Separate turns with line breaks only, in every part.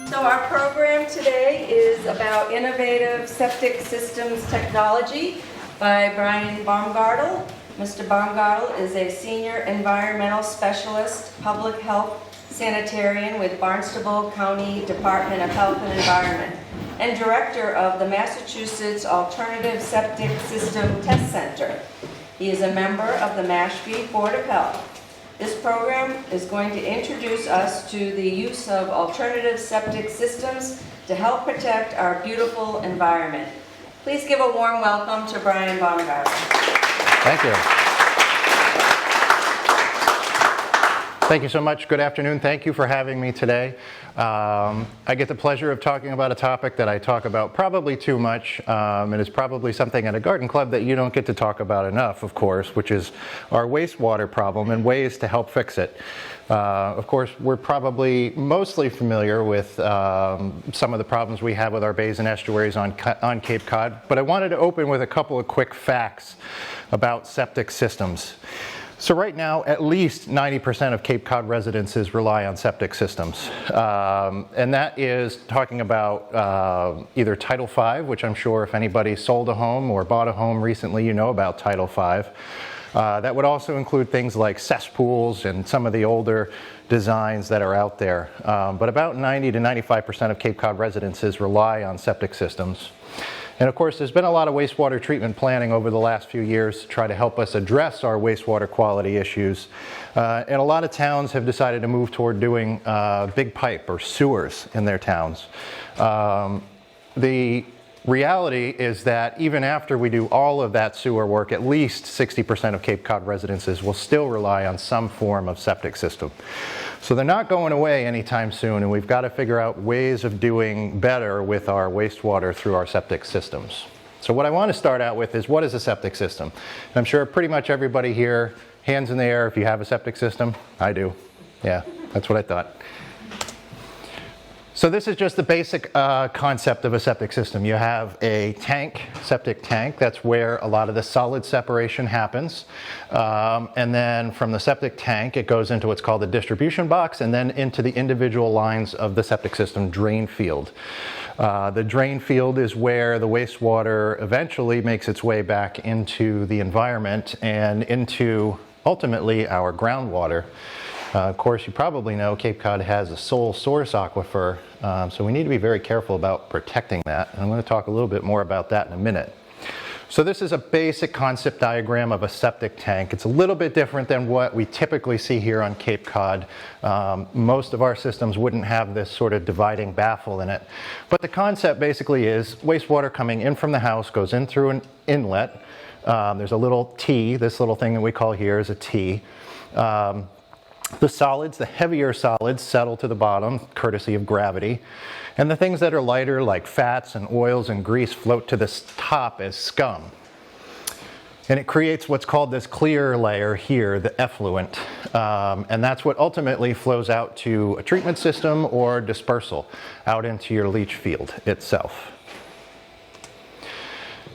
So our program today is about innovative septic systems technology by Brian Baumgaertel. Mr. Baumgaertel is a senior environmental specialist, public health sanitarian with Barnstable County Department of Health and Environment, and director of the Massachusetts Alternative Septic System Test Center. He is a member of the Mashpee Board of Health. This program is going to introduce us to the use of alternative septic systems to help protect our beautiful environment. Please give a warm welcome to Brian Baumgaertel.
Thank you. Thank you so much. Good afternoon. Thank you for having me today. I get the pleasure of talking about a topic that I talk about probably too much. It is probably something at a garden club that you don't get to talk about enough, of course, which is our wastewater problem and ways to help fix it. Of course, we're probably mostly familiar with some of the problems we have with our bays and estuaries on Cape Cod, but I wanted to open with a couple of quick facts about septic systems. So right now, at least 90% of Cape Cod residences rely on septic systems. And that is talking about either Title V, which I'm sure if anybody sold a home or bought a home recently, you know about Title V. That would also include things like cesspools and some of the older designs that are out there. But about 90 to 95% of Cape Cod residences rely on septic systems. And of course, there's been a lot of wastewater treatment planning over the last few years to try to help us address our wastewater quality issues. And a lot of towns have decided to move toward doing big pipe or sewers in their towns. The reality is that even after we do all of that sewer work, at least 60% of Cape Cod residences will still rely on some form of septic system. So they're not going away anytime soon, and we've got to figure out ways of doing better with our wastewater through our septic systems. So what I want to start out with is, what is a septic system? And I'm sure pretty much everybody here, hands in the air if you have a septic system. I do. Yeah, that's what I thought. So this is just the basic concept of a septic system. You have a tank, septic tank, that's where a lot of the solid separation happens. And then from the septic tank, it goes into what's called the distribution box and then into the individual lines of the septic system drain field. The drain field is where the wastewater eventually makes its way back into the environment and into, ultimately, our groundwater. Of course, you probably know Cape Cod has a sole source aquifer, so we need to be very careful about protecting that. And I'm going to talk a little bit more about that in a minute. So this is a basic concept diagram of a septic tank. It's a little bit different than what we typically see here on Cape Cod. Most of our systems wouldn't have this sort of dividing baffle in it. But the concept basically is wastewater coming in from the house goes in through an inlet. There's a little T. This little thing that we call here is a T. The solids, the heavier solids, settle to the bottom, courtesy of gravity. And the things that are lighter, like fats and oils and grease, float to the top as scum. And it creates what's called this clear layer here, the effluent. And that's what ultimately flows out to a treatment system or dispersal out into your leach field itself.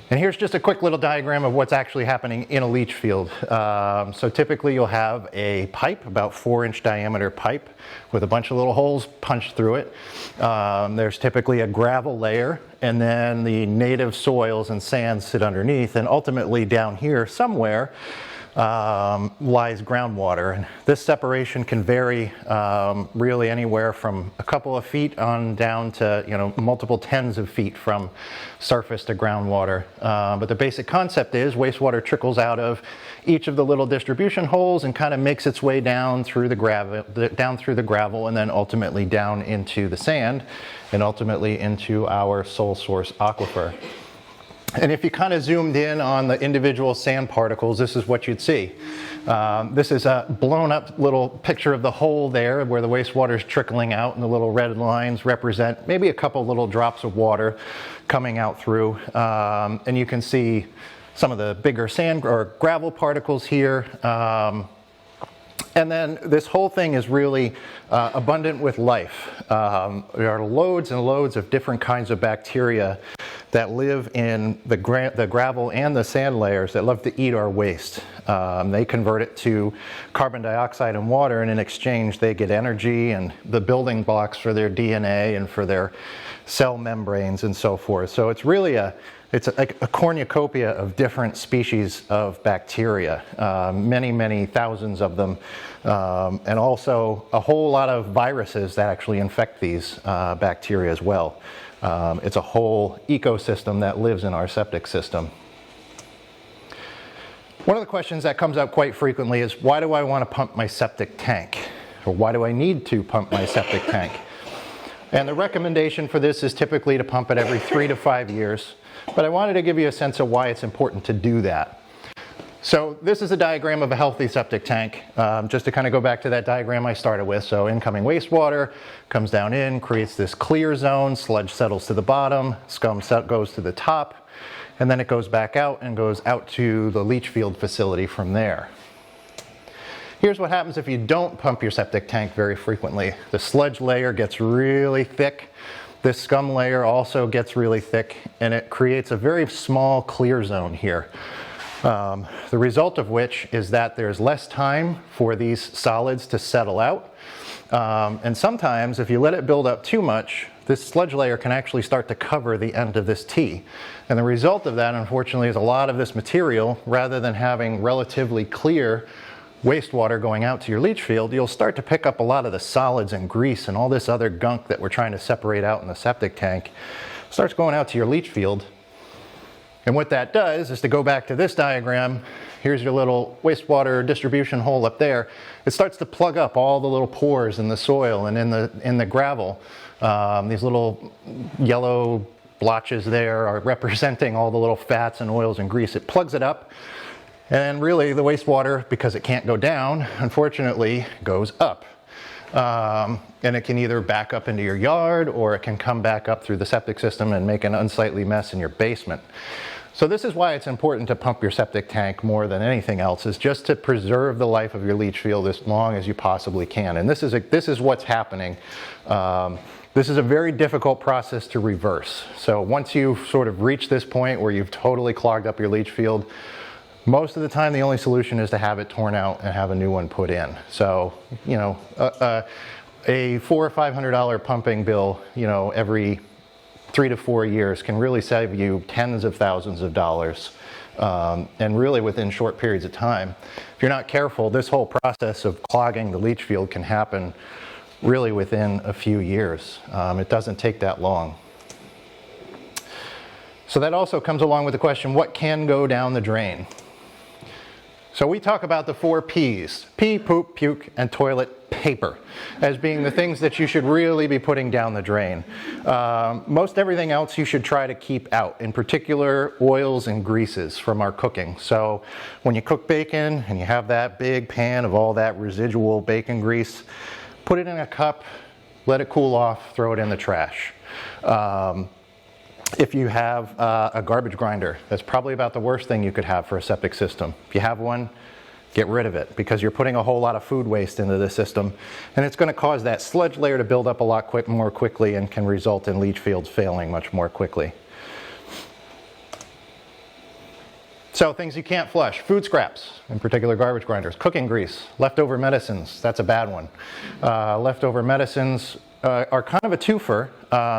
And here's just a quick little diagram of what's actually happening in a leach field. So typically you'll have a pipe, about 4-inch diameter pipe, with a bunch of little holes punched through it. There's typically a gravel layer, and then the native soils and sands sit underneath, and ultimately down here somewhere lies groundwater. And this separation can vary really anywhere from a couple of feet on down to multiple tens of feet from surface to groundwater. But the basic concept is wastewater trickles out of each of the little distribution holes and kind of makes its way down through the gravel, and then ultimately down into the sand, and ultimately into our sole source aquifer. And if you kind of zoomed in on the individual sand particles, this is what you'd see. This is a blown up little picture of the hole there where the wastewater is trickling out, and the little red lines represent maybe a couple little drops of water coming out through. And you can see some of the bigger sand or gravel particles here. And then this whole thing is really abundant with life. There are loads and loads of different kinds of bacteria that live in the gravel and the sand layers that love to eat our waste. They convert it to carbon dioxide and water, and in exchange they get energy and the building blocks for their DNA and for their cell membranes and so forth. So it's really like a cornucopia of different species of bacteria, many thousands of them, and also a whole lot of viruses that actually infect these bacteria as well. It's a whole ecosystem that lives in our septic system. One of the questions that comes up quite frequently is, why do I want to pump my septic tank? Or why do I need to pump my septic tank? And the recommendation for this is typically to pump it every 3 to 5 years. But I wanted to give you a sense of why it's important to do that. So this is a diagram of a healthy septic tank, just to kind of go back to that diagram I started with. So incoming wastewater comes down in, creates this clear zone, sludge settles to the bottom, scum goes to the top, and then it goes back out and goes out to the leach field facility from there. Here's what happens if you don't pump your septic tank very frequently. The sludge layer gets really thick. This scum layer also gets really thick, and it creates a very small clear zone here. The result of which is that there's less time for these solids to settle out. And sometimes if you let it build up too much, this sludge layer can actually start to cover the end of this T. And the result of that, unfortunately, is a lot of this material, rather than having relatively clear wastewater going out to your leach field, you'll start to pick up a lot of the solids and grease and all this other gunk that we're trying to separate out in the septic tank. Starts going out to your leach field. And what that does is, to go back to this diagram, here's your little wastewater distribution hole up there. It starts to plug up all the little pores in the soil and in the gravel. These little yellow blotches there are representing all the little fats and oils and grease. It plugs it up, and really the wastewater, because it can't go down, unfortunately, goes up. And it can either back up into your yard, or it can come back up through the septic system and make an unsightly mess in your basement. So this is why it's important to pump your septic tank more than anything else, is just to preserve the life of your leach field as long as you possibly can. And this is what's happening. This is a very difficult process to reverse. So once you've sort of reached this point where you've totally clogged up your leach field, most of the time the only solution is to have it torn out and have a new one put in. So, you know, a $400 or $500 pumping bill, you know, every 3 to 4 years can really save you tens of thousands of dollars, and really within short periods of time. If you're not careful, this whole process of clogging the leach field can happen really within a few years. It doesn't take that long. So that also comes along with the question, what can go down the drain? So we talk about the 4 P's: pee, poop, puke, and toilet paper, as being the things that you should really be putting down the drain. Most everything else you should try to keep out, in particular oils and greases from our cooking. So when you cook bacon and you have that big pan of all that residual bacon grease, put it in a cup, let it cool off, throw it in the trash. If you have a garbage grinder, that's probably about the worst thing you could have for a septic system. If you have one, get rid of it, because you're putting a whole lot of food waste into the system, and it's going to cause that sludge layer to build up a lot more quickly, and can result in leach fields failing much more quickly. So things you can't flush: food scraps, in particular garbage grinders, cooking grease, leftover medicines, that's a bad one. Leftover medicines are kind of a twofer.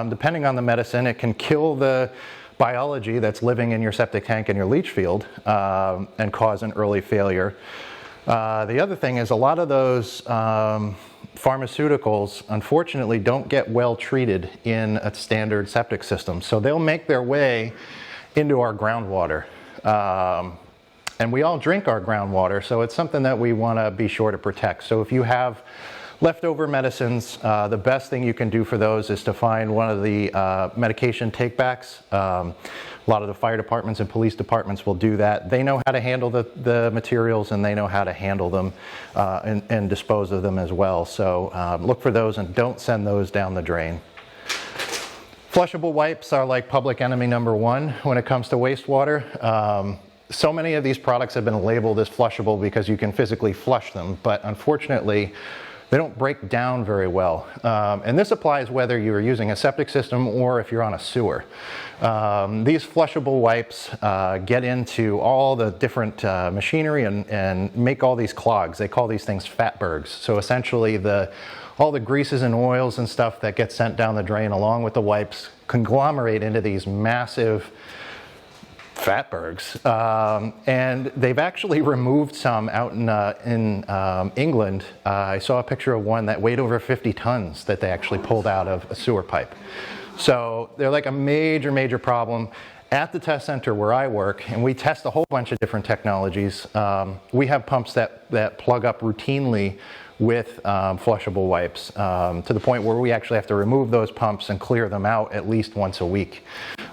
Depending on the medicine, it can kill the biology that's living in your septic tank and your leach field, and cause an early failure. The other thing is, a lot of those pharmaceuticals unfortunately don't get well treated in a standard septic system, so they'll make their way into our groundwater. And we all drink our groundwater, so it's something that we want to be sure to protect. So if you have leftover medicines, the best thing you can do for those is to find one of the medication takebacks. A lot of the fire departments and police departments will do that. They know how to handle the materials, and they know how to handle them and dispose of them as well. So look for those and don't send those down the drain. Flushable wipes are like public enemy number 1 when it comes to wastewater. So many of these products have been labeled as flushable because you can physically flush them, but unfortunately, They don't break down very well. And this applies whether you're using a septic system or if you're on a sewer. These flushable wipes get into all the different machinery and make all these clogs. They call these things fatbergs. So essentially all the greases and oils and stuff that get sent down the drain along with the wipes conglomerate into these massive fatbergs, and they've actually removed some out in England. I saw a picture of one that weighed over 50 tons that they actually pulled out of a sewer pipe. So they're like a major problem. At the test center where I work, and we test a whole bunch of different technologies, we have pumps that plug up routinely with flushable wipes to the point where we actually have to remove those pumps and clear them out at least once a week.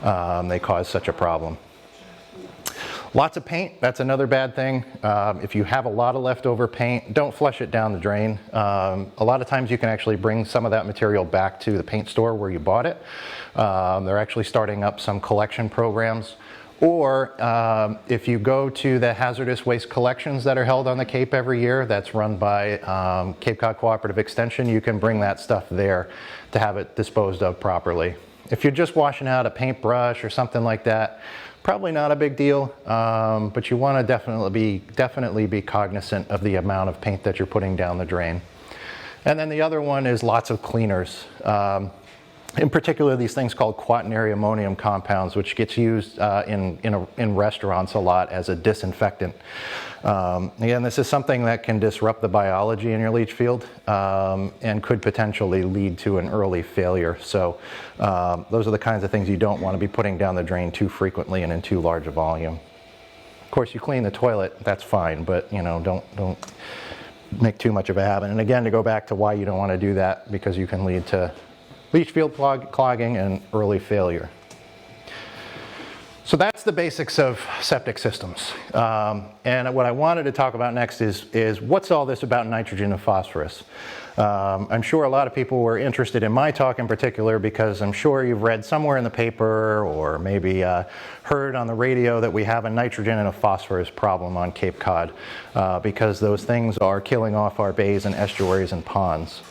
They cause such a problem. Lots of paint, that's another bad thing. If you have a lot of leftover paint, don't flush it down the drain. A lot of times you can actually bring some of that material back to the paint store where you bought it. They're actually starting up some collection programs. Or if you go to the hazardous waste collections that are held on the Cape every year, that's run by Cape Cod Cooperative Extension, you can bring that stuff there to have it disposed of properly. If you're just washing out a paintbrush or something like that, probably not a big deal, but you want to definitely be cognizant of the amount of paint that you're putting down the drain. And then the other one is lots of cleaners. In particular, these things called quaternary ammonium compounds, which gets used in restaurants a lot as a disinfectant. Again, this is something that can disrupt the biology in your leach field and could potentially lead to an early failure. So those are the kinds of things you don't want to be putting down the drain too frequently and in too large a volume. Of course, you clean the toilet, that's fine, but don't make too much of a habit. And again, to go back to why you don't want to do that, because you can lead to leach field clogging and early failure. So that's the basics of septic systems. And what I wanted to talk about next is what's all this about nitrogen and phosphorus? I'm sure a lot of people were interested in my talk in particular because I'm sure you've read somewhere in the paper or maybe heard on the radio that we have a nitrogen and a phosphorus problem on Cape Cod because those things are killing off our bays and estuaries and ponds.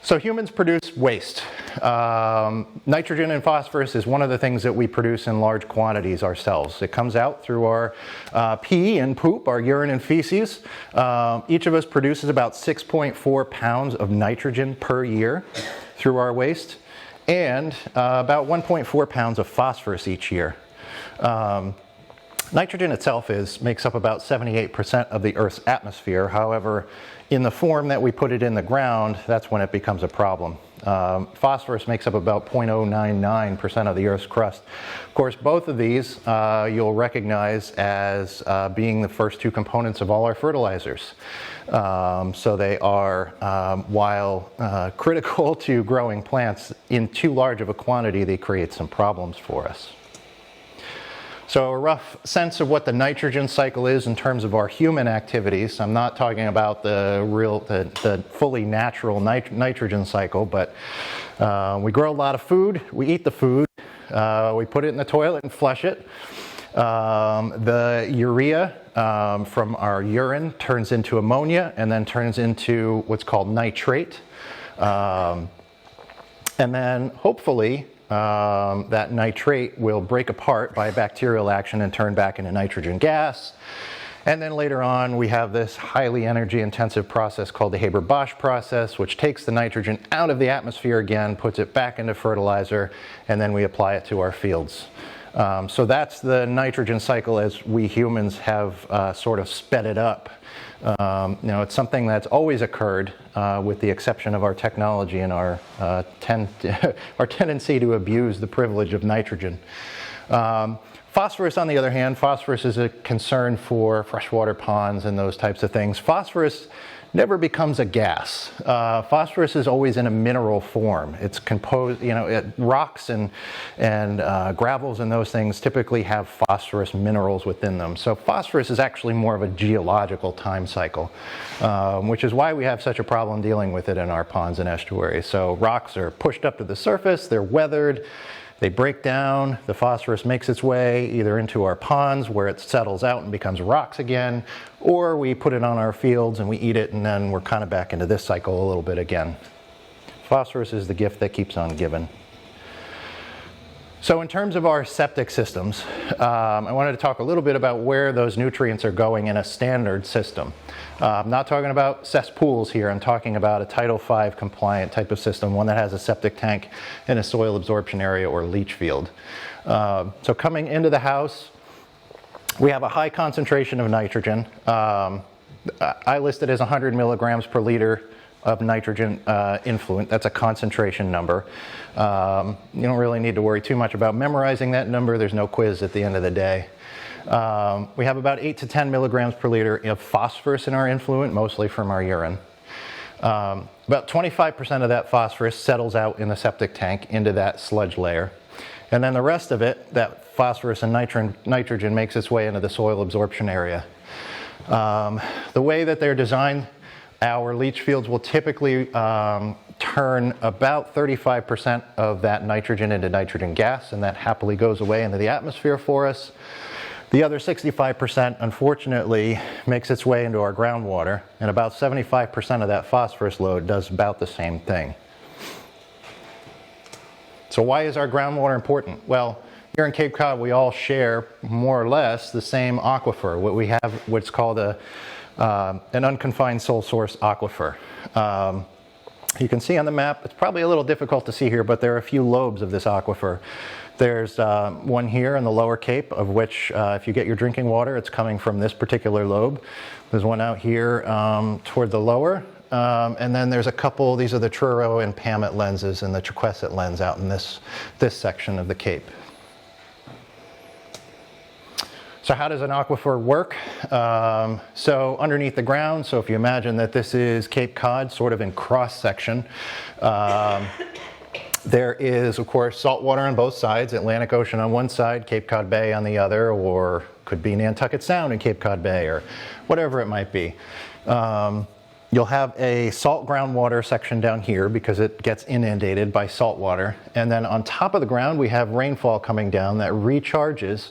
So humans produce waste. Nitrogen and phosphorus is one of the things that we produce in large quantities ourselves. It comes out through our pee and poop, our urine and feces. Each of us produces about 6.4 pounds of nitrogen per year through our waste and about 1.4 pounds of phosphorus each year. Nitrogen itself makes up about 78% of the Earth's atmosphere. However, in the form that we put it in the ground, that's when it becomes a problem. Phosphorus makes up about 0.099% of the Earth's crust. Of course, both of these you'll recognize as being the first two components of all our fertilizers. So they are, while critical to growing plants, in too large of a quantity, they create some problems for us. So a rough sense of what the nitrogen cycle is in terms of our human activities. I'm not talking about the fully natural nitrogen cycle, but we grow a lot of food, we eat the food, we put it in the toilet and flush it. The urea from our urine turns into ammonia and then turns into what's called nitrate. And then hopefully that nitrate will break apart by bacterial action and turn back into nitrogen gas. And then later on, we have this highly energy intensive process called the Haber-Bosch process, which takes the nitrogen out of the atmosphere again, puts it back into fertilizer, and then we apply it to our fields. So that's the nitrogen cycle as we humans have sort of sped it up. It's something that's always occurred with the exception of our technology and our tendency to abuse the privilege of nitrogen. Phosphorus, on the other hand, phosphorus is a concern for freshwater ponds and those types of things. Phosphorus never becomes a gas. Phosphorus is always in a mineral form. It's composed, rocks and gravels and those things typically have phosphorus minerals within them. So phosphorus is actually more of a geological time cycle, which is why we have such a problem dealing with it in our ponds and estuaries. So rocks are pushed up to the surface, they're weathered, They break down, the phosphorus makes its way either into our ponds where it settles out and becomes rocks again, or we put it on our fields and we eat it, and then we're kind of back into this cycle a little bit again. Phosphorus is the gift that keeps on giving. So in terms of our septic systems, I wanted to talk a little bit about where those nutrients are going in a standard system. I'm not talking about cesspools here, I'm talking about a Title V compliant type of system, one that has a septic tank and a soil absorption area or leach field. So coming into the house, we have a high concentration of nitrogen. I list it as 100 milligrams per liter of nitrogen influent. That's a concentration number. You don't really need to worry too much about memorizing that number. There's no quiz at the end of the day. We have about 8 to 10 milligrams per liter of phosphorus in our influent, mostly from our urine. About 25% of that phosphorus settles out in the septic tank into that sludge layer. And then the rest of it, that phosphorus and nitrogen makes its way into the soil absorption area. The way that they're designed, our leach fields will typically turn about 35% of that nitrogen into nitrogen gas, and that happily goes away into the atmosphere for us. The other 65%, unfortunately, makes its way into our groundwater, and about 75% of that phosphorus load does about the same thing. So why is our groundwater important? Well, here in Cape Cod, we all share more or less the same aquifer. We have what's called an unconfined sole source aquifer. You can see on the map, it's probably a little difficult to see here, but there are a few lobes of this aquifer. There's one here in the lower Cape, of which if you get your drinking water, it's coming from this particular lobe. There's one out here toward the lower, and then there's a couple, these are the Truro and Pamet lenses and the Aptucxet lens out in this section of the Cape. So how does an aquifer work? So underneath the ground, so if you imagine that this is Cape Cod, sort of in cross section, there is, of course, salt water on both sides, Atlantic Ocean on one side, Cape Cod Bay on the other, or could be Nantucket Sound in Cape Cod Bay, or whatever it might be. You'll have a salt groundwater section down here because it gets inundated by salt water. And then on top of the ground, we have rainfall coming down that recharges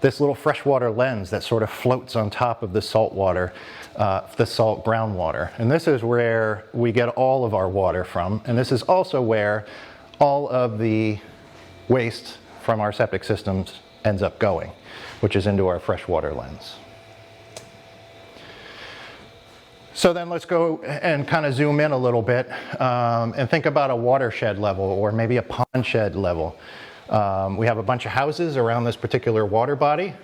this little freshwater lens that sort of floats on top of the salt water, the salt groundwater. And this is where we get all of our water from. And this is also where all of the waste from our septic systems ends up going, which is into our freshwater lens. So then let's go and kind of zoom in a little bit and think about a watershed level or maybe a pond shed level. We have a bunch of houses around this particular water body.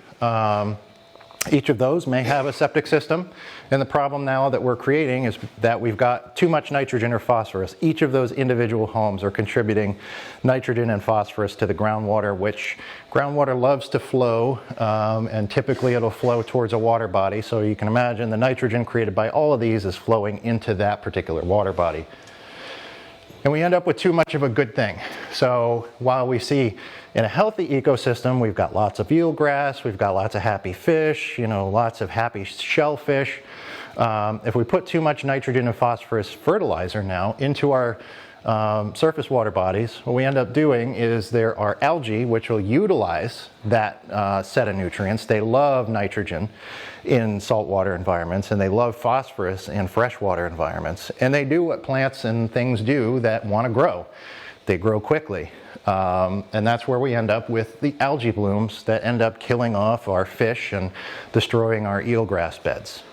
Each of those may have a septic system, and the problem now that we're creating is that we've got too much nitrogen or phosphorus. Each of those individual homes are contributing nitrogen and phosphorus to the groundwater, which groundwater loves to flow, and typically it'll flow towards a water body. So you can imagine the nitrogen created by all of these is flowing into that particular water body. And we end up with too much of a good thing. So while we see in a healthy ecosystem, we've got lots of eelgrass, we've got lots of happy fish, lots of happy shellfish. If we put too much nitrogen and phosphorus fertilizer now into our surface water bodies, what we end up doing is there are algae which will utilize that set of nutrients. They love nitrogen in saltwater environments, and they love phosphorus in freshwater environments. And they do what plants and things do that want to grow. They grow quickly. And that's where we end up with the algae blooms that end up killing off our fish and destroying our eelgrass beds.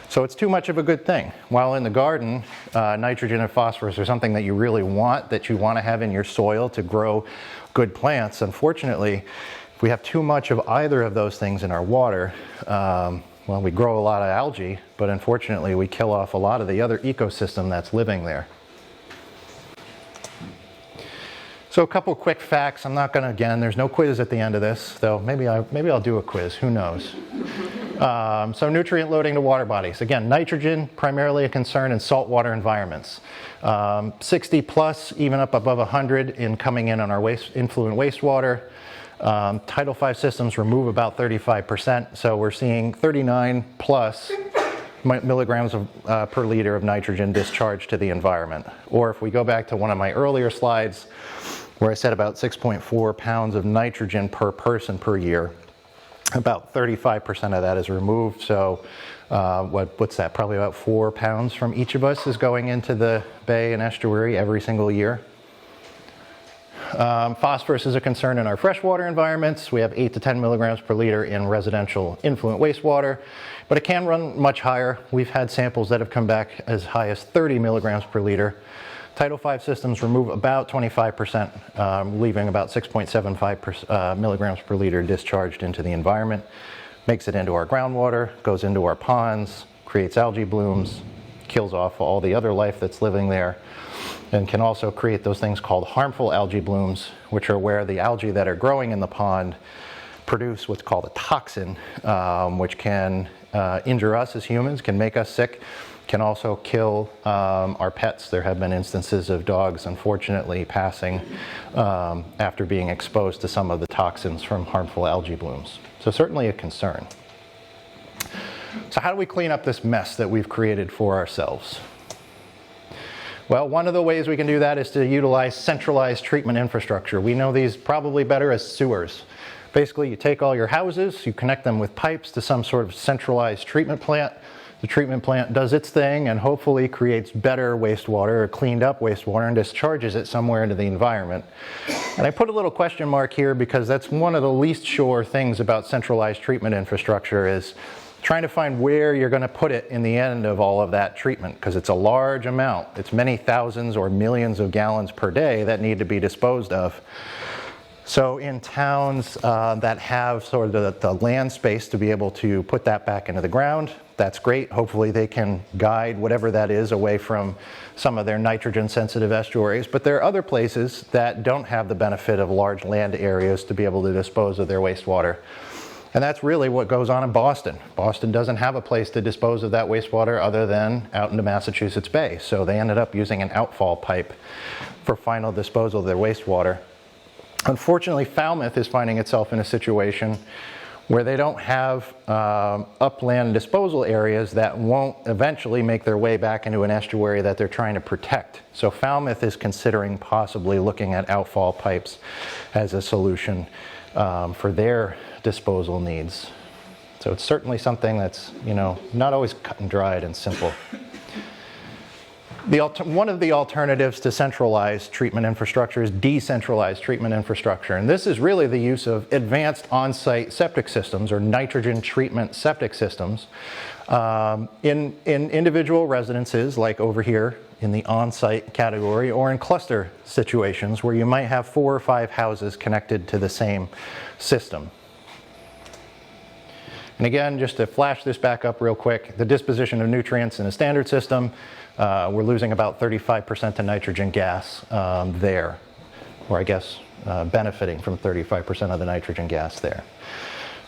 So it's too much of a good thing. While in the garden, nitrogen and phosphorus are something that you really want, that you want to have in your soil to grow good plants. Unfortunately, if we have too much of either of those things in our water, well, we grow a lot of algae, but unfortunately we kill off a lot of the other ecosystem that's living there. So a couple quick facts. I'm not going to, again, there's no quiz at the end of this, though maybe I'll do a quiz, who knows. So nutrient loading to water bodies. Again, nitrogen, primarily a concern in saltwater environments. 60 plus, even up above 100 in coming in on our influent wastewater. Title V systems remove about 35%, so we're seeing 39 plus milligrams per liter of nitrogen discharged to the environment. Or if we go back to one of my earlier slides, where I said about 6.4 pounds of nitrogen per person per year. About 35% of that is removed, so what's that? Probably about 4 pounds from each of us is going into the bay and estuary every single year. Phosphorus is a concern in our freshwater environments. We have 8 to 10 milligrams per liter in residential influent wastewater, but it can run much higher. We've had samples that have come back as high as 30 milligrams per liter. Title V systems remove about 25%, leaving about 6.75 milligrams per liter discharged into the environment. Makes it into our groundwater, goes into our ponds, creates algae blooms, kills off all the other life that's living there, and can also create those things called harmful algae blooms, which are where the algae that are growing in the pond produce what's called a toxin, which can injure us as humans, can make us sick, can also kill our pets. There have been instances of dogs, unfortunately, passing after being exposed to some of the toxins from harmful algae blooms. So certainly a concern. So how do we clean up this mess that we've created for ourselves? Well, one of the ways we can do that is to utilize centralized treatment infrastructure. We know these probably better as sewers. Basically, you take all your houses, you connect them with pipes to some sort of centralized treatment plant. The treatment plant does its thing and hopefully creates better wastewater or cleaned up wastewater and discharges it somewhere into the environment. And I put a little question mark here because that's one of the least sure things about centralized treatment infrastructure is trying to find where you're going to put it in the end of all of that treatment, because it's a large amount. It's many thousands or millions of gallons per day that need to be disposed of. So in towns that have sort of the land space to be able to put that back into the ground, that's great. Hopefully they can guide whatever that is away from some of their nitrogen sensitive estuaries. But there are other places that don't have the benefit of large land areas to be able to dispose of their wastewater. And that's really what goes on in Boston. Boston doesn't have a place to dispose of that wastewater other than out into Massachusetts Bay. So they ended up using an outfall pipe for final disposal of their wastewater. Unfortunately, Falmouth is finding itself in a situation where they don't have upland disposal areas that won't eventually make their way back into an estuary that they're trying to protect. So Falmouth is considering possibly looking at outfall pipes as a solution for their disposal needs. So it's certainly something that's, not always cut and dried and simple. One of the alternatives to centralized treatment infrastructure is decentralized treatment infrastructure. And this is really the use of advanced on-site septic systems or nitrogen treatment septic systems in individual residences, like over here in the on-site category, or in cluster situations where you might have 4 or 5 houses connected to the same system. And again, just to flash this back up real quick, the disposition of nutrients in a standard system, we're losing about 35% to nitrogen gas there, or I guess benefiting from 35% of the nitrogen gas there.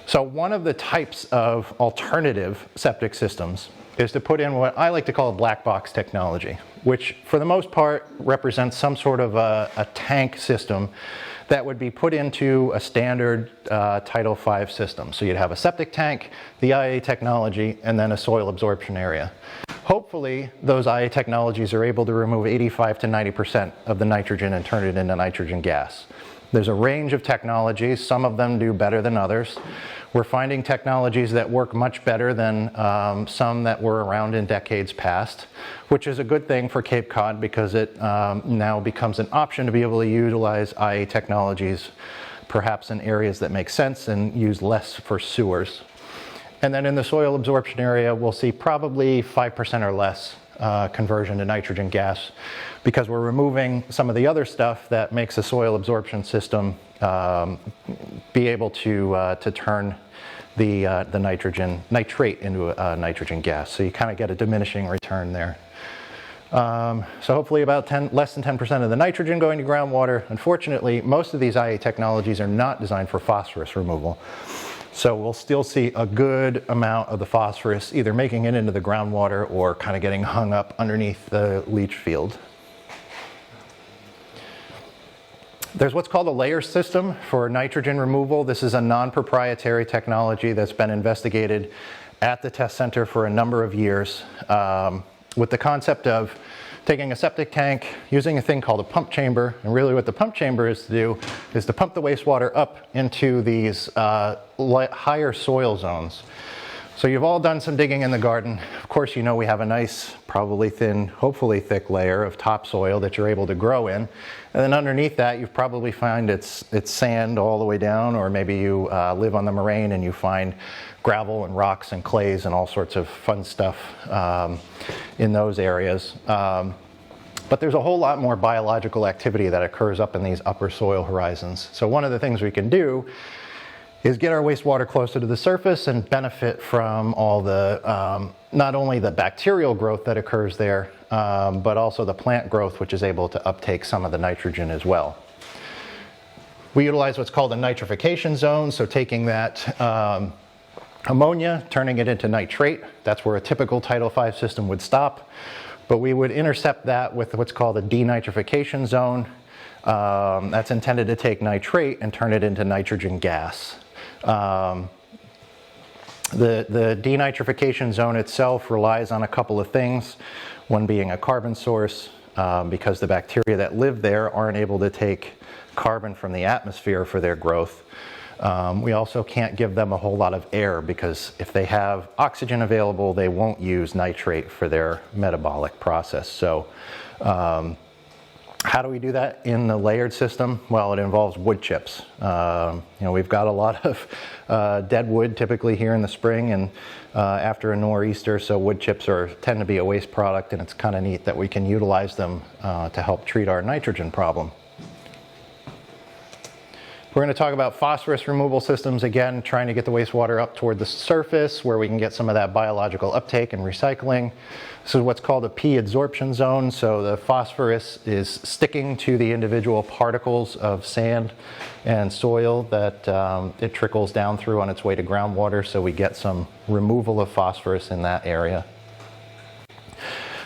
So one of the types of alternative septic systems is to put in what I like to call a black box technology, which for the most part represents some sort of a tank system that would be put into a standard Title V system. So you'd have a septic tank, the IA technology, and then a soil absorption area. Hopefully, those IA technologies are able to remove 85 to 90% of the nitrogen and turn it into nitrogen gas. There's a range of technologies. Some of them do better than others. We're finding technologies that work much better than some that were around in decades past, which is a good thing for Cape Cod because it now becomes an option to be able to utilize IA technologies, perhaps in areas that make sense and use less for sewers. And then in the soil absorption area, we'll see probably 5% or less conversion to nitrogen gas because we're removing some of the other stuff that makes a soil absorption system be able to turn the nitrate into a nitrogen gas. So you kind of get a diminishing return there. So hopefully about less than 10% of the nitrogen going to groundwater. Unfortunately, most of these IA technologies are not designed for phosphorus removal. So we'll still see a good amount of the phosphorus either making it into the groundwater or kind of getting hung up underneath the leach field. There's what's called a layer system for nitrogen removal. This is a non-proprietary technology that's been investigated at the test center for a number of years with the concept of taking a septic tank, using a thing called a pump chamber, and really what the pump chamber is to do is to pump the wastewater up into these higher soil zones. So you've all done some digging in the garden. Of course, you know we have a nice, probably thin, hopefully thick layer of topsoil that you're able to grow in. And then underneath that, you probably find it's sand all the way down, or maybe you live on the moraine and you find gravel and rocks and clays and all sorts of fun stuff in those areas. But there's a whole lot more biological activity that occurs up in these upper soil horizons. So one of the things we can do is get our wastewater closer to the surface and benefit from all the, not only the bacterial growth that occurs there, but also the plant growth, which is able to uptake some of the nitrogen as well. We utilize what's called a nitrification zone, so taking that ammonia, turning it into nitrate. That's where a typical Tidal V system would stop, but we would intercept that with what's called a denitrification zone. That's intended to take nitrate and turn it into nitrogen gas. The denitrification zone itself relies on a couple of things, one being a carbon source, because the bacteria that live there aren't able to take carbon from the atmosphere for their growth. We also can't give them a whole lot of air, because if they have oxygen available, they won't use nitrate for their metabolic process. So how do we do that in the layered system? Well, it involves wood chips. We've got a lot of dead wood typically here in the spring and after a nor'easter, so wood chips tend to be a waste product, and it's kind of neat that we can utilize them to help treat our nitrogen problem. We're going to talk about phosphorus removal systems, again, trying to get the wastewater up toward the surface where we can get some of that biological uptake and recycling. This is what's called a P adsorption zone, so the phosphorus is sticking to the individual particles of sand and soil that it trickles down through on its way to groundwater, so we get some removal of phosphorus in that area.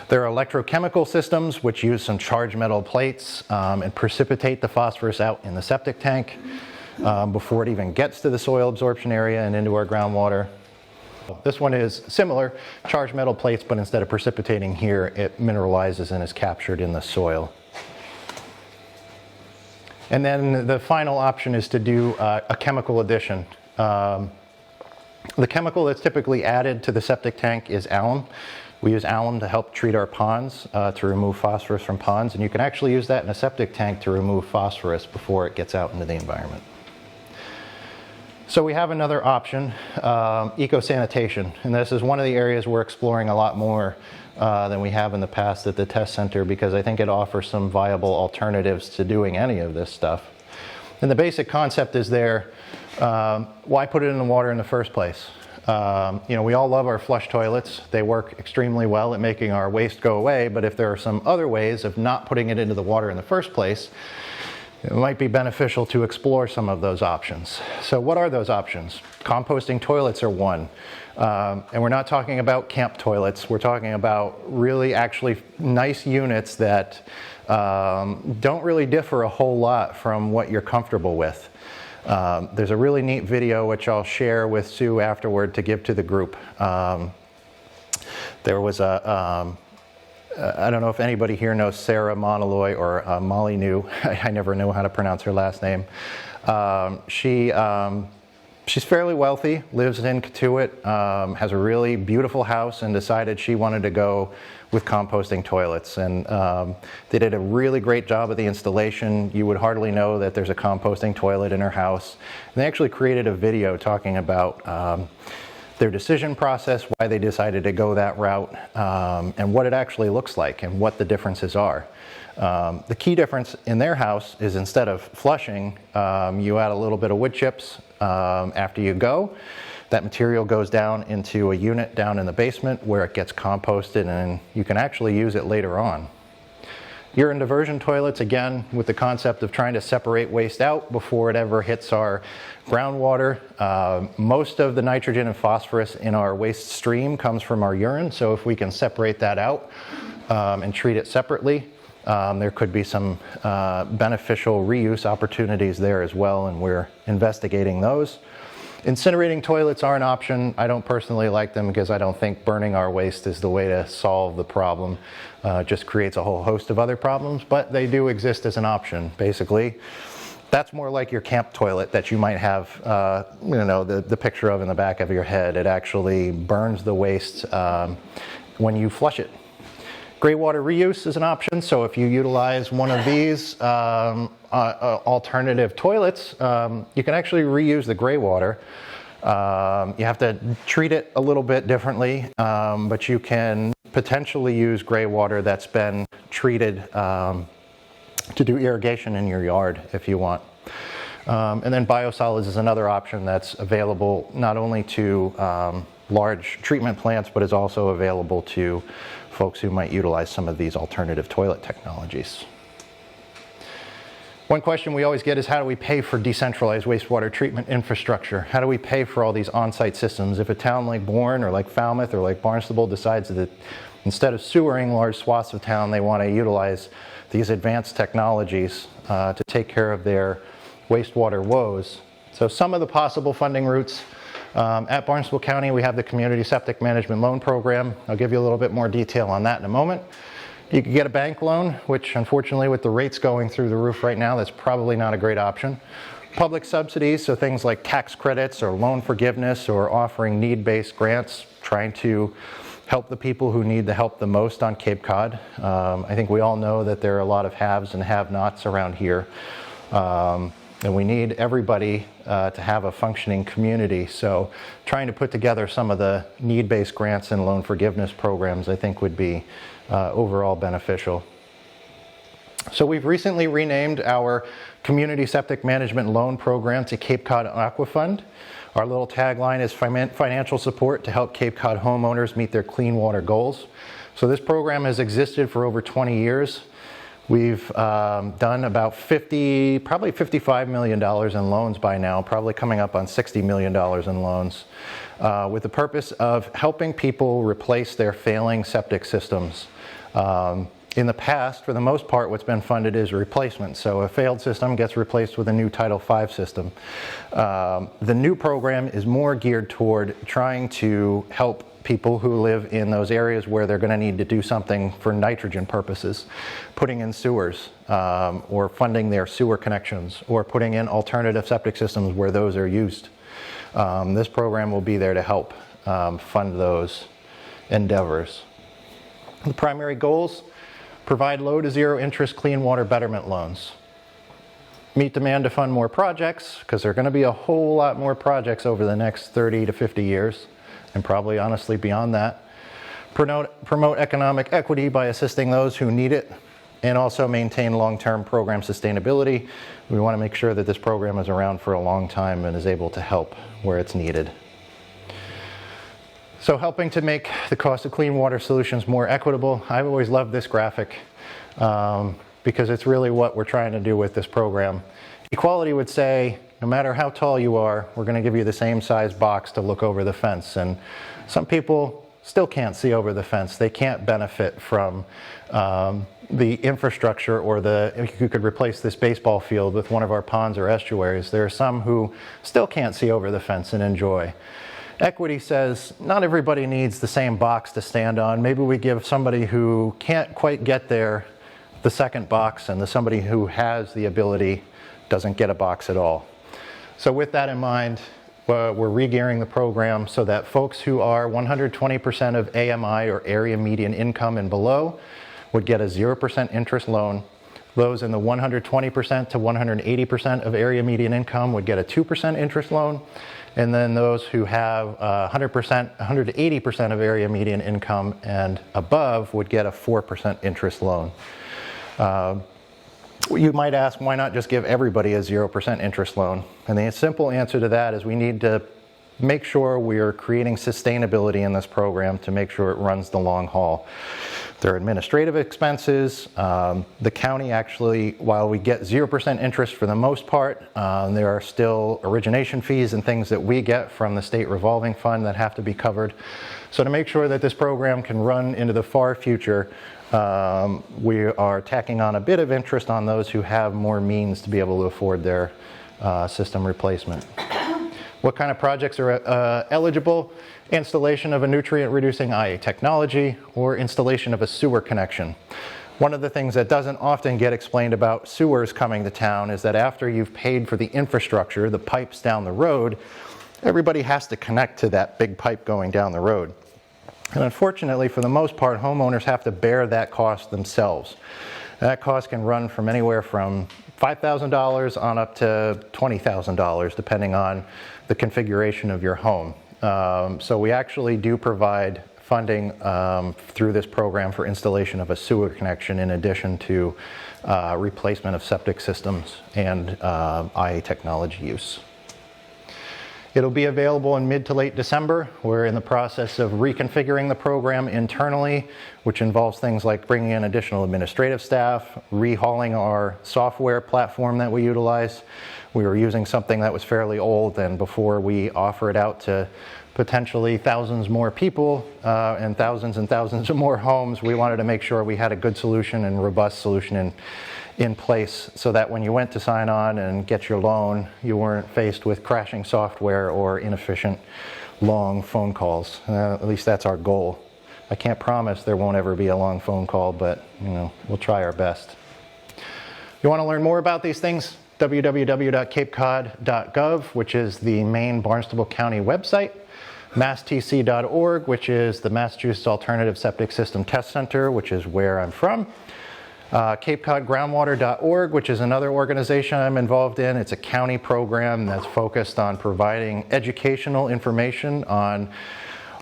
There are electrochemical systems which use some charged metal plates and precipitate the phosphorus out in the septic tank before it even gets to the soil absorption area and into our groundwater. This one is similar, charged metal plates, but instead of precipitating here, it mineralizes and is captured in the soil. And then the final option is to do a chemical addition. The chemical that's typically added to the septic tank is alum. We use alum to help treat our ponds, to remove phosphorus from ponds, and you can actually use that in a septic tank to remove phosphorus before it gets out into the environment. So we have another option, eco-sanitation, and this is one of the areas we're exploring a lot more than we have in the past at the test center, because I think it offers some viable alternatives to doing any of this stuff. And the basic concept is there, why put it in the water in the first place? We all love our flush toilets. They work extremely well at making our waste go away, but if there are some other ways of not putting it into the water in the first place, it might be beneficial to explore some of those options. So what are those options? Composting toilets are one. And we're not talking about camp toilets. We're talking about really actually nice units that don't really differ a whole lot from what you're comfortable with. There's a really neat video which I'll share with Sue afterward to give to the group. There was I don't know if anybody here knows Sarah Monoloy or Molly New. I never know how to pronounce her last name. She's fairly wealthy, lives in Aptucxet, has a really beautiful house, and decided she wanted to go with composting toilets. And they did a really great job of the installation. You would hardly know that there's a composting toilet in her house. And they actually created a video talking about their decision process, why they decided to go that route, and what it actually looks like and what the differences are. The key difference in their house is instead of flushing, you add a little bit of wood chips after you go. That material goes down into a unit down in the basement where it gets composted, and you can actually use it later on. Urine diversion toilets, again, with the concept of trying to separate waste out before it ever hits our groundwater. Most of the nitrogen and phosphorus in our waste stream comes from our urine, so if we can separate that out and treat it separately, there could be some beneficial reuse opportunities there as well, and we're investigating those. Incinerating toilets are an option. I don't personally like them because I don't think burning our waste is the way to solve the problem. It just creates a whole host of other problems, but they do exist as an option, basically. That's more like your camp toilet that you might have, the picture of in the back of your head. It actually burns the waste when you flush it. Gray water reuse is an option, so if you utilize one of these alternative toilets, you can actually reuse the gray water. You have to treat it a little bit differently, but you can potentially use gray water that's been treated to do irrigation in your yard if you want. And then biosolids is another option that's available not only to large treatment plants, but is also available to folks who might utilize some of these alternative toilet technologies. One question we always get is, how do we pay for decentralized wastewater treatment infrastructure? How do we pay for all these on-site systems? If a town like Bourne or like Falmouth or like Barnstable decides that instead of sewering large swaths of town, they want to utilize these advanced technologies to take care of their wastewater woes. So some of the possible funding routes, at Barnstable County, we have the Community Septic Management Loan Program. I'll give you a little bit more detail on that in a moment. You can get a bank loan, which unfortunately with the rates going through the roof right now, that's probably not a great option. Public subsidies, so things like tax credits or loan forgiveness or offering need-based grants, trying to help the people who need the help the most on Cape Cod. I think we all know that there are a lot of haves and have-nots around here. And we need everybody to have a functioning community. So trying to put together some of the need-based grants and loan forgiveness programs, I think, would be overall beneficial. So we've recently renamed our Community Septic Management Loan Program to Cape Cod Aqua Fund. Our little tagline is financial support to help Cape Cod homeowners meet their clean water goals. So this program has existed for over 20 years. We've done about probably $55 million in loans by now, probably coming up on $60 million in loans, with the purpose of helping people replace their failing septic systems. In the past, for the most part, what's been funded is replacement. So a failed system gets replaced with a new Title V system. The new program is more geared toward trying to help people who live in those areas where they're going to need to do something for nitrogen purposes, putting in sewers, or funding their sewer connections, or putting in alternative septic systems where those are used. This program will be there to help fund those endeavors. The primary goals: provide low to zero interest clean water betterment loans. Meet demand to fund more projects, because there are going to be a whole lot more projects over the next 30 to 50 years. And probably honestly beyond that. Promote economic equity by assisting those who need it, and also maintain long-term program sustainability. We want to make sure that this program is around for a long time and is able to help where it's needed. So helping to make the cost of clean water solutions more equitable. I've always loved this graphic because it's really what we're trying to do with this program. Equality would say, no matter how tall you are, we're going to give you the same size box to look over the fence. And some people still can't see over the fence. They can't benefit from the infrastructure, or if you could replace this baseball field with one of our ponds or estuaries. There are some who still can't see over the fence and enjoy. Equity says not everybody needs the same box to stand on. Maybe we give somebody who can't quite get there the second box, and somebody who has the ability doesn't get a box at all. So with that in mind, we're re-gearing the program so that folks who are 120% of AMI, or area median income, and below would get a 0% interest loan. Those in the 120% to 180% of area median income would get a 2% interest loan. And then those who have 180% of area median income and above would get a 4% interest loan. You might ask, why not just give everybody a 0% interest loan? And the simple answer to that is we need to make sure we're creating sustainability in this program to make sure it runs the long haul. There are administrative expenses. The county actually, while we get 0% interest for the most part, there are still origination fees and things that we get from the state revolving fund that have to be covered. So to make sure that this program can run into the far future, we are tacking on a bit of interest on those who have more means to be able to afford their system replacement. What kind of projects are eligible? Installation of a nutrient-reducing IA technology or installation of a sewer connection. One of the things that doesn't often get explained about sewers coming to town is that after you've paid for the infrastructure, the pipes down the road, everybody has to connect to that big pipe going down the road. And unfortunately, for the most part, homeowners have to bear that cost themselves. That cost can run from anywhere from $5,000 on up to $20,000, depending on the configuration of your home. So we actually do provide funding through this program for installation of a sewer connection in addition to replacement of septic systems and IA technology use. It'll be available in mid to late December. We're in the process of reconfiguring the program internally, which involves things like bringing in additional administrative staff, rehauling our software platform that we utilize. We were using something that was fairly old, and before we offer it out to potentially thousands more people and thousands of more homes, we wanted to make sure we had a good solution and robust solution in place so that when you went to sign on and get your loan, you weren't faced with crashing software or inefficient long phone calls. At least that's our goal. I can't promise there won't ever be a long phone call, but we'll try our best. You want to learn more about these things? www.capecod.gov, which is the main Barnstable County website. masstc.org, which is the Massachusetts Alternative Septic System Test Center, which is where I'm from. CapeCodGroundwater.org, which is another organization I'm involved in. It's a county program that's focused on providing educational information on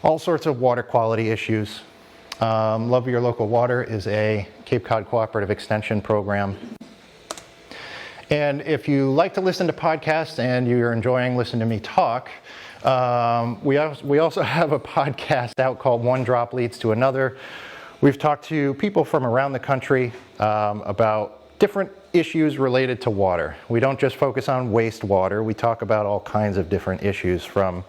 all sorts of water quality issues. Love Your Local Water is a Cape Cod Cooperative Extension program. And if you like to listen to podcasts and you're enjoying listening to me talk, we also have a podcast out called One Drop Leads to Another. We've talked to people from around the country about different issues related to water. We don't just focus on wastewater. We talk about all kinds of different issues from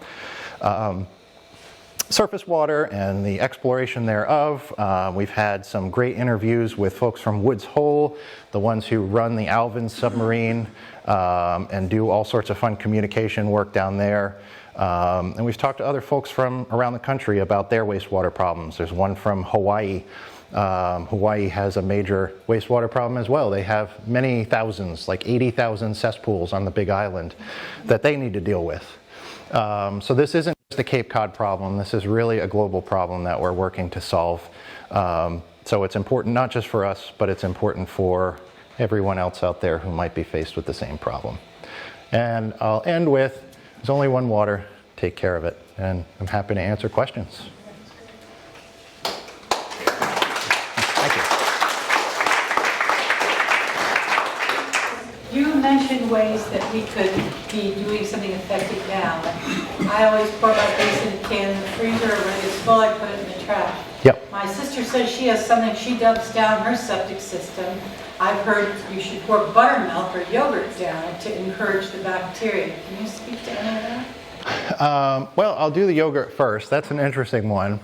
surface water and the exploration thereof. We've had some great interviews with folks from Woods Hole, the ones who run the Alvin submarine and do all sorts of fun communication work down there. And we've talked to other folks from around the country about their wastewater problems. There's one from Hawaii. Hawaii has a major wastewater problem as well. They have many thousands, like 80,000 cesspools on the Big Island that they need to deal with. So this isn't just a Cape Cod problem. This is really a global problem that we're working to solve. So it's important not just for us, but it's important for everyone else out there who might be faced with the same problem. And I'll end with, there's only one water, take care of it. And I'm happy to answer questions. Thank
you. You mentioned ways that we could be doing something effective now. I always pour my base in a can in the freezer. When it's full, I put it in the trash.
Yep.
My sister says she has something she dumps down her septic system. I've heard you should pour buttermilk or yogurt down to encourage the bacteria. Can you speak to any of that?
Well, I'll do the yogurt first. That's an interesting one.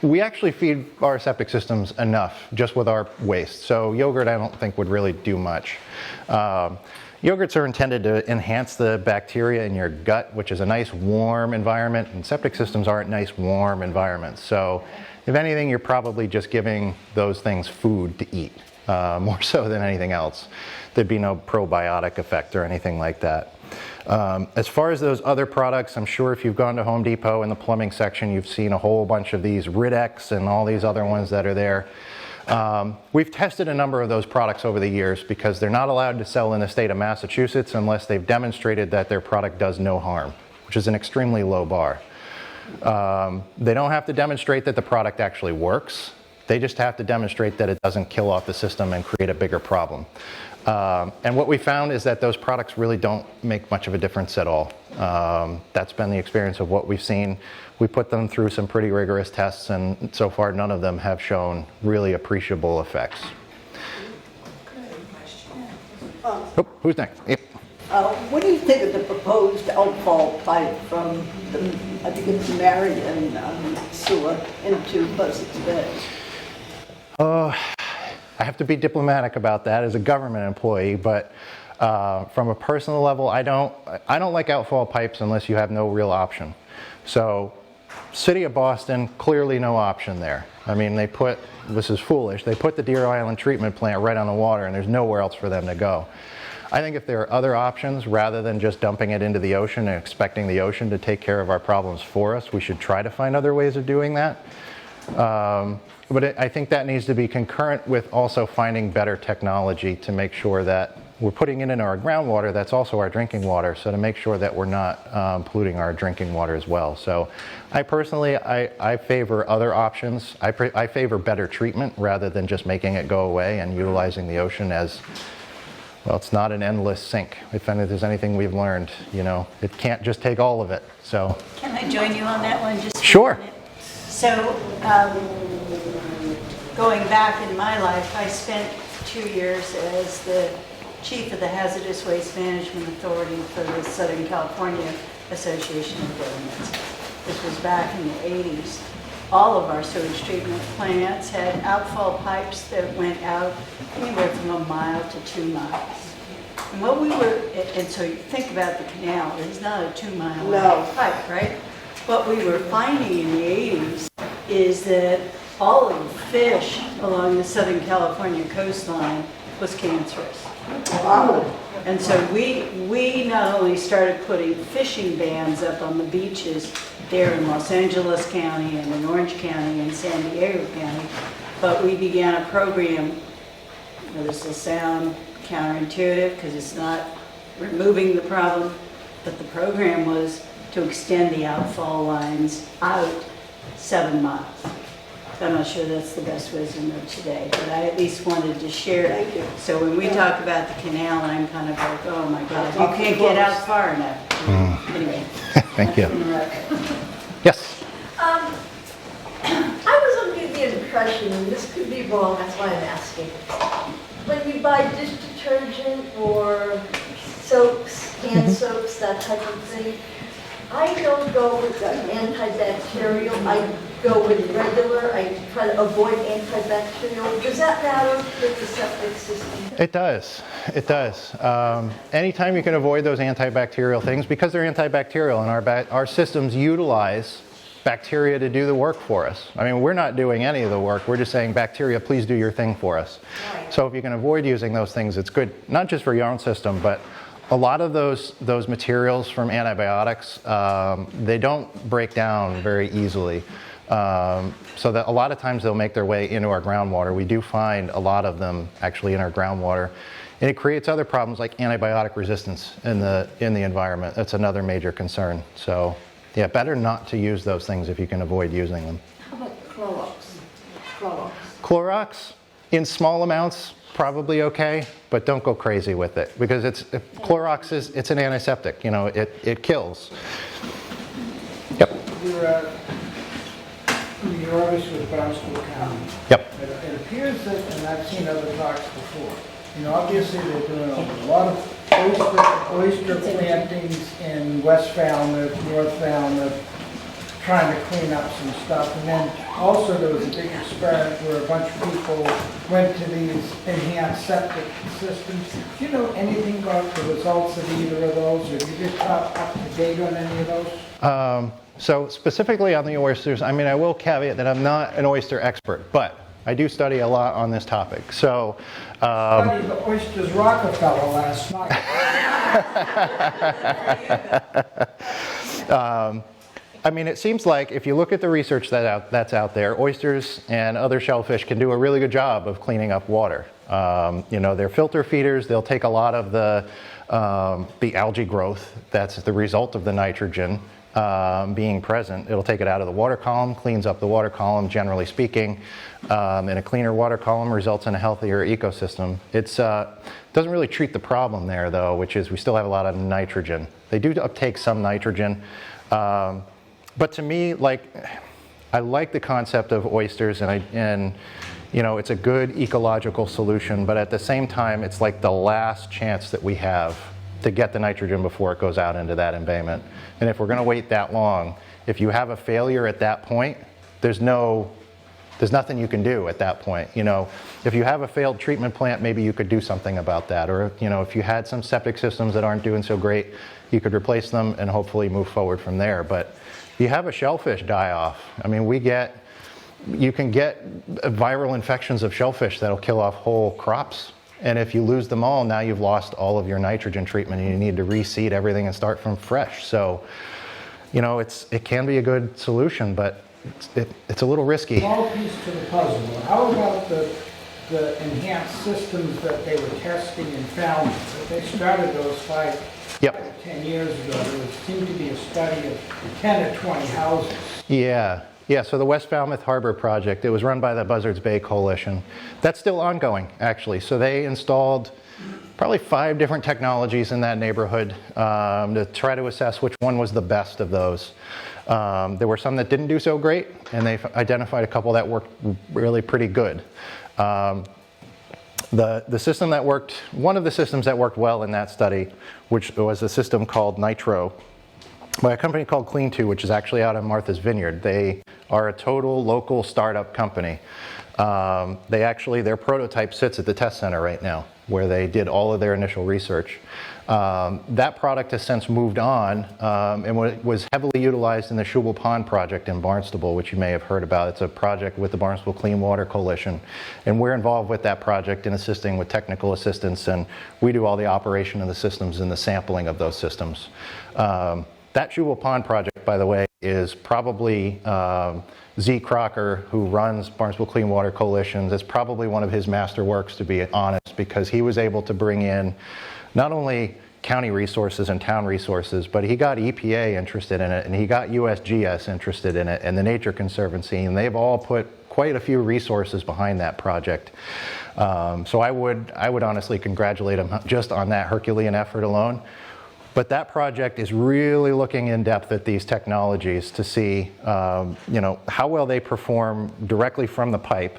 We actually feed our septic systems enough just with our waste. So yogurt I don't think would really do much. Yogurts are intended to enhance the bacteria in your gut, which is a nice warm environment, and septic systems aren't nice warm environments. So if anything, you're probably just giving those things food to eat, more so than anything else. There'd be no probiotic effect or anything like that. As far as those other products, I'm sure if you've gone to Home Depot in the plumbing section, you've seen a whole bunch of these Ridex and all these other ones that are there. We've tested a number of those products over the years because they're not allowed to sell in the state of Massachusetts unless they've demonstrated that their product does no harm, which is an extremely low bar. They don't have to demonstrate that the product actually works. They just have to demonstrate that it doesn't kill off the system and create a bigger problem. And what we found is that those products really don't make much of a difference at all. That's been the experience of what we've seen. We put them through some pretty rigorous tests, and so far none of them have shown really appreciable effects. Oh, who's next? Yep.
What do you think of the proposed outfall pipe from the, I think it's Marion sewer into Buzzard's Bay?
I have to be diplomatic about that as a government employee, but From a personal level, I don't like outfall pipes unless you have no real option. So, City of Boston, clearly no option there. I mean, this is foolish, they put the Deer Island treatment plant right on the water and there's nowhere else for them to go. I think if there are other options, rather than just dumping it into the ocean and expecting the ocean to take care of our problems for us, we should try to find other ways of doing that. But I think that needs to be concurrent with also finding better technology to make sure that we're putting it in our groundwater that's also our drinking water, so to make sure that we're not polluting our drinking water as well. So I personally, I favor other options. I favor better treatment rather than just making it go away and utilizing the ocean as, well, it's not an endless sink. If there's anything we've learned, it can't just take all of it. So
Can I join you on that one? Just for a
Sure.
minute? So, going back in my life, I spent 2 years as the chief of the Hazardous Waste Management Authority for the Southern California Association of Governments. This was back in the 80s. All of our sewage treatment plants had outfall pipes that went out anywhere from 1 mile to 2 miles. And so you think about the canal, it's not a 2 mile
No.
pipe, right? What we were finding in the 80s is that all of the fish along the Southern California coastline was cancerous.
Wow.
And so we not only started putting fishing bans up on the beaches there in Los Angeles County and in Orange County and San Diego County, but we began a program. This will sound counterintuitive because it's not removing the problem, but the program was to extend the outfall lines out 7 miles. I'm not sure that's the best wisdom of today, but I at least wanted to share.
Thank you.
So when we talk about the canal, I'm kind of like, oh my God, you can't get out far enough. Anyway.
thank you. Yes.
I was under the impression, and this could be wrong, that's why I'm asking, when you buy dish detergent or soaps, hand soaps, that type of thing, I don't go with the antibacterial, I go with regular, I try to avoid antibacterial. Does that matter with the septic system?
It does. It does. Anytime you can avoid those antibacterial things, because they're antibacterial and our systems utilize bacteria to do the work for us. I mean, we're not doing any of the work. We're just saying, bacteria, please do your thing for us.
Right.
So if you can avoid using those things, it's good, not just for your own system, but a lot of those materials from antibiotics, they don't break down very easily. So that a lot of times they'll make their way into our groundwater. We do find a lot of them actually in our groundwater. And it creates other problems like antibiotic resistance in the environment. That's another major concern. So yeah, better not to use those things if you can avoid using them.
How about Clorox? Clorox.
Clorox, in small amounts, probably okay, but don't go crazy with it because Clorox it's an antiseptic. It kills. Yep.
You're obviously with Barnstable County.
Yep.
It appears that, and I've seen other talks before, obviously they're doing a lot of oyster plantings in West Falmouth, North Falmouth, trying to clean up some stuff. And then also there was a big experiment where a bunch of people went to these enhanced septic systems. Do you know anything about the results of either of those? Or you just up to date on any of those?
So specifically on the oysters, I mean, I will caveat that I'm not an oyster expert, but I do study a lot on this topic. So,
Studied the oysters Rockefeller last night.
I mean, it seems like if you look at the research that's out there, oysters and other shellfish can do a really good job of cleaning up water. They're filter feeders. They'll take a lot of the algae growth that's the result of the nitrogen being present. It'll take it out of the water column, cleans up the water column, generally speaking, and a cleaner water column results in a healthier ecosystem. It doesn't really treat the problem there, though, which is we still have a lot of nitrogen. They do uptake some nitrogen, but to me, I like the concept of oysters, and it's a good ecological solution, but at the same time, it's like the last chance that we have to get the nitrogen before it goes out into that embayment. And if we're going to wait that long, if you have a failure at that point, there's no there's nothing you can do at that point. You know, if you have a failed treatment plant, maybe you could do something about that. Or, you know, if you had some septic systems that aren't doing so great, you could replace them and hopefully move forward from there. But you have a shellfish die-off. I mean, you can get viral infections of shellfish that'll kill off whole crops. And if you lose them all, now you've lost all of your nitrogen treatment and you need to reseed everything and start from fresh. So, you know, it can be a good solution, but it's a little risky.
Small piece to the puzzle. How about the enhanced systems that they were testing and found? They started those 5 to 10 years ago. There seemed to be a study of 10 or 20 houses.
Yeah, so the West Falmouth Harbor project, it was run by the Buzzards Bay Coalition. That's still ongoing, actually. So they installed probably 5 different technologies in that neighborhood to try to assess which one was the best of those. There were some that didn't do so great, and they identified a couple that worked really pretty good. The system that worked, one of the systems that worked well in that study, which was a system called Nitro, by a company called Clean2, which is actually out of Martha's Vineyard. They are a total local startup company. Their prototype sits at the test center right now, where they did all of their initial research. That product has since moved on and was heavily utilized in the Schubel Pond project in Barnstable, which you may have heard about. It's a project with the Barnstable Clean Water Coalition, and we're involved with that project in assisting with technical assistance, and we do all the operation of the systems and the sampling of those systems. That Schubel Pond project, by the way, is probably Z. Crocker, who runs Barnstable Clean Water Coalitions. It's probably one of his masterworks, to be honest, because he was able to bring in not only county resources and town resources, but he got EPA interested in it, and he got USGS interested in it, and the Nature Conservancy, and they've all put quite a few resources behind that project. So I would honestly congratulate him just on that Herculean effort alone. But that project is really looking in depth at these technologies to see, how well they perform directly from the pipe,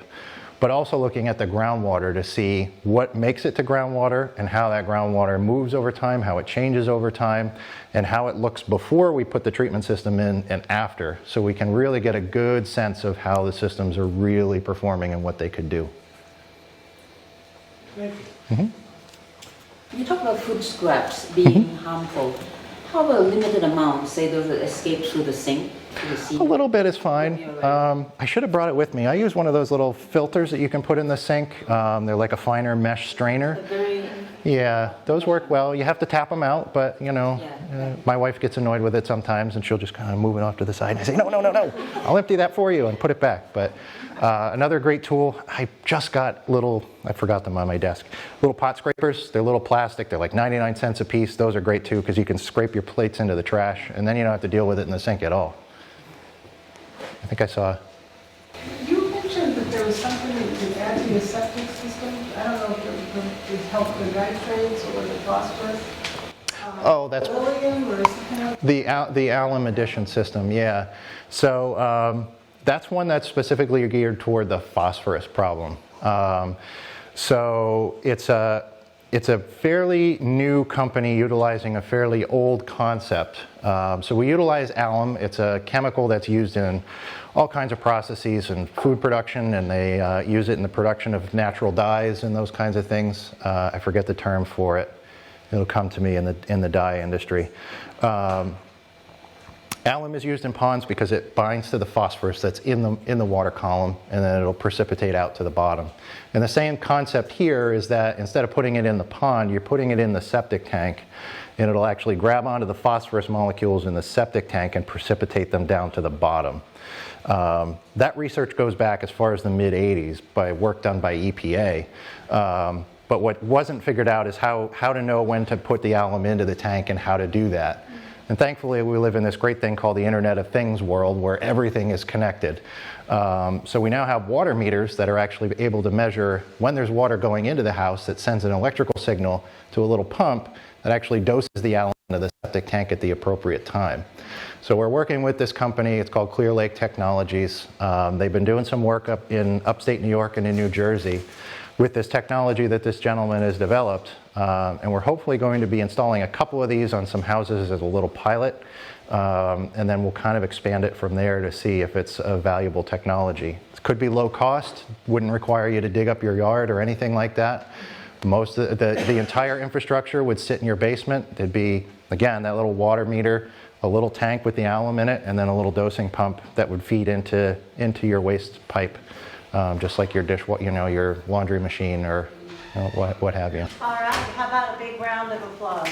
but also looking at the groundwater to see what makes it to groundwater and how that groundwater moves over time, how it changes over time, and how it looks before we put the treatment system in and after, so we can really get a good sense of how the systems are really performing and what they could do.
Thank you.
Mm-hmm.
You talk about food scraps being harmful. How about a limited amount, say those that escape through the sink, through the sea?
A little bit is fine. I should have brought it with me. I use one of those little filters that you can put in the sink. They're like a finer mesh strainer. Yeah, those work well. You have to tap them out, but my wife gets annoyed with it sometimes, and she'll just kind of move it off to the side. And I say, no, I'll empty that for you and put it back. But another great tool, I just got I forgot them on my desk, little pot scrapers. They're little plastic. They're like 99 cents a piece. Those are great too, because you can scrape your plates into the trash, and then you don't have to deal with it in the sink at all. I think I saw.
You mentioned that there was something that you could add to your septic system. I don't know if it would help the nitrates or the phosphorus.
Oh, that's
Lilium or something like that?
the alum addition system. Yeah. So that's one that's specifically geared toward the phosphorus problem. So it's a fairly new company utilizing a fairly old concept. So we utilize alum. It's a chemical that's used in all kinds of processes and food production, and they use it in the production of natural dyes and those kinds of things. I forget the term for it. It'll come to me in the dye industry. Alum is used in ponds because it binds to the phosphorus that's in the water column, and then it'll precipitate out to the bottom. And the same concept here is that instead of putting it in the pond, you're putting it in the septic tank, and it'll actually grab onto the phosphorus molecules in the septic tank and precipitate them down to the bottom. That research goes back as far as the mid-'80s by work done by EPA. But what wasn't figured out is how to know when to put the alum into the tank and how to do that. And thankfully, we live in this great thing called the Internet of Things world, where everything is connected. So we now have water meters that are actually able to measure when there's water going into the house that sends an electrical signal to a little pump that actually doses the alum into the septic tank at the appropriate time. So we're working with this company. It's called Clear Lake Technologies. They've been doing some work up in upstate New York and in New Jersey with this technology that this gentleman has developed. And we're hopefully going to be installing a couple of these on some houses as a little pilot And then we'll kind of expand it from there to see if it's a valuable technology. It could be low cost, wouldn't require you to dig up your yard or anything like that. Most of the entire infrastructure would sit in your basement. There'd be, again, that little water meter, a little tank with the alum in it, and then a little dosing pump that would feed into your waste pipe, just like your your laundry machine or what have you.
All right, how about a big round of applause?